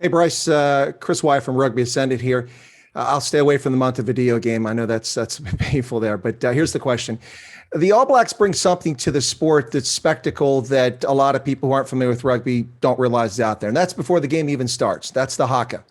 Hey, Bryce, Chris Wyatt from Rugby Ascended here. I'll stay away from the Montevideo game. I know that's a bit painful there, but here's the question. The All Blacks bring something to the sport, that's spectacle that a lot of people who aren't familiar with rugby don't realize is out there. And that's before the game even starts. That's the haka.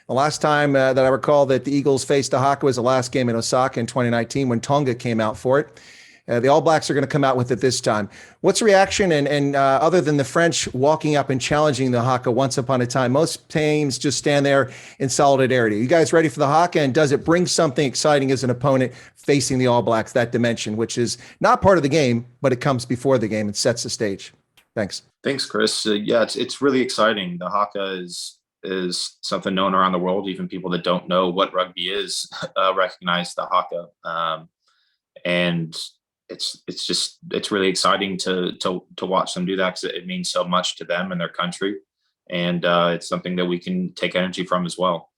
The last time that I recall that the Eagles faced a haka was the last game in Osaka in 2019 when Tonga came out for it. The All Blacks are going to come out with it this time. What's the reaction? And other than the French walking up and challenging the haka once upon a time, most teams just stand there in solidarity. You guys ready for the haka? And does it bring something exciting as an opponent facing the All Blacks, that dimension, which is not part of the game, but it comes before the game and sets the stage? Thanks. Thanks, Chris. Yeah, it's really exciting. The haka is something known around the world. Even people that don't know what rugby is recognize the haka. And it's really exciting to watch them do that, because it means so much to them and their country, and it's something that we can take energy from as well.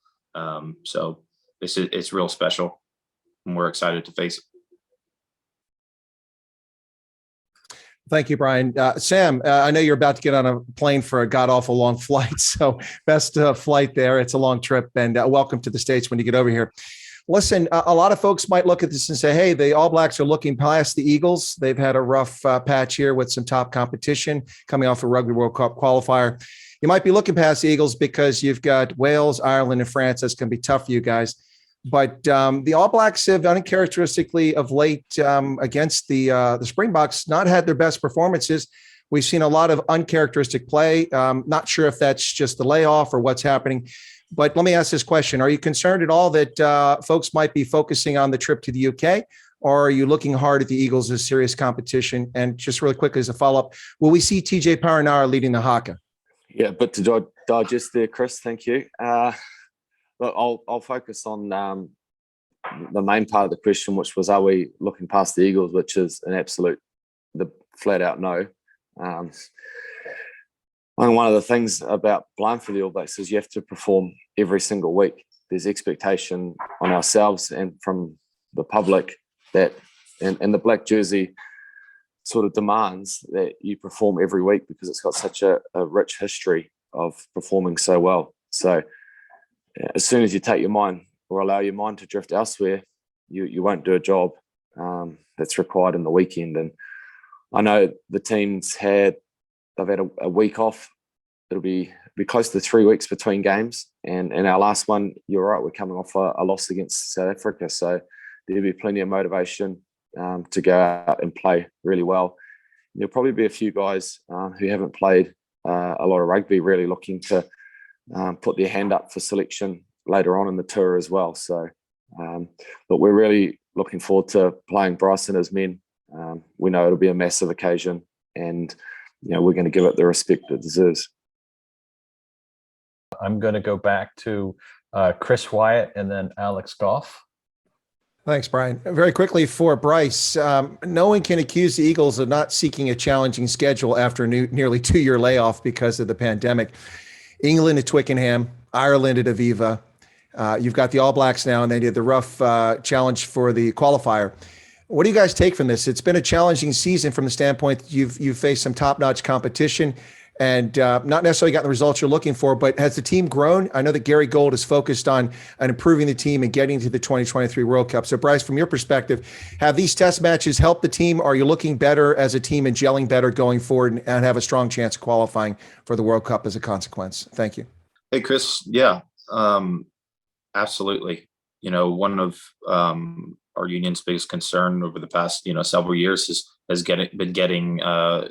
So it's real special, and we're excited to face it. Thank you, Brian. Sam, I know you're about to get on a plane for a god-awful long flight, so best flight there. It's a long trip, and welcome to the States when you get over here. Listen, a lot of folks might look at this and say, hey, the All Blacks are looking past the Eagles. They've had a rough patch here with some top competition coming off a Rugby World Cup qualifier. You might be looking past the Eagles because you've got Wales, Ireland, and France. That's going to be tough for you guys. But the All Blacks have uncharacteristically of late against the Springboks not had their best performances. We've seen a lot of uncharacteristic play. Not sure if that's just the layoff or what's happening. But let me ask this question. Are you concerned at all that folks might be focusing on the trip to the UK, or are you looking hard at the Eagles as serious competition? And just really quickly as a follow-up, will we see TJ Paranara leading the haka? Yeah, but to digest there, Chris, thank you. Look, I'll focus on the main part of the question, which was, are we looking past the Eagles, which is an absolute, the flat out no. And one of the things about playing for the All Blacks is you have to perform every single week. There's expectation on ourselves and from the public that, and the black jersey sort of demands that you perform every week, because it's got such a rich history of performing so well. So as soon as you take your mind or allow your mind to drift elsewhere, you won't do a job that's required in the weekend. And I know the teams they've had a week off. It'll be close to 3 weeks between games. And our last one, you're right, we're coming off a loss against South Africa. So there'll be plenty of motivation to go out and play really well. There'll probably be a few guys who haven't played a lot of rugby really looking to put their hand up for selection later on in the tour as well. So, but we're really looking forward to playing Bryce and his men. We know it'll be a massive occasion, and we're going to give it the respect it deserves. I'm going to go back to Chris Wyatt and then Alex Goff. Thanks, Brian. Very quickly for Bryce, no one can accuse the Eagles of not seeking a challenging schedule after a nearly 2-year layoff because of the pandemic. England at Twickenham, Ireland at Aviva. You've got the All Blacks now, and they did the rough challenge for the qualifier. What do you guys take from this? It's been a challenging season from the standpoint that you've faced some top-notch competition and not necessarily gotten the results you're looking for, but has the team grown? I know that Gary Gold is focused on improving the team and getting to the 2023 World Cup. So Bryce, from your perspective, have these test matches helped the team? Are you looking better as a team and gelling better going forward and have a strong chance of qualifying for the World Cup as a consequence? Thank you. Hey, Chris. Yeah, absolutely. One of our union's biggest concern over the past, several years has been getting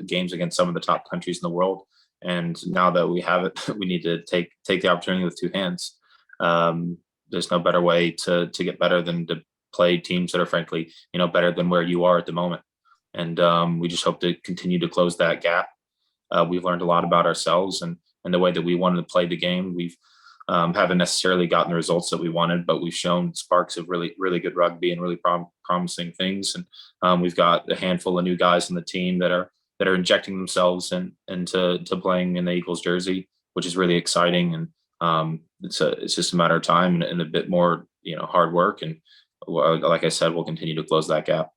games against some of the top countries in the world. And now that we have it, we need to take the opportunity with two hands. There's no better way to get better than to play teams that are frankly, better than where you are at the moment. And we just hope to continue to close that gap. We've learned a lot about ourselves and the way that we wanted to play the game. We've haven't necessarily gotten the results that we wanted, but we've shown sparks of really, really good rugby and really promising things. And we've got a handful of new guys on the team that are injecting themselves into playing in the Eagles jersey, which is really exciting. And it's just a matter of time and a bit more, hard work. And like I said, we'll continue to close that gap.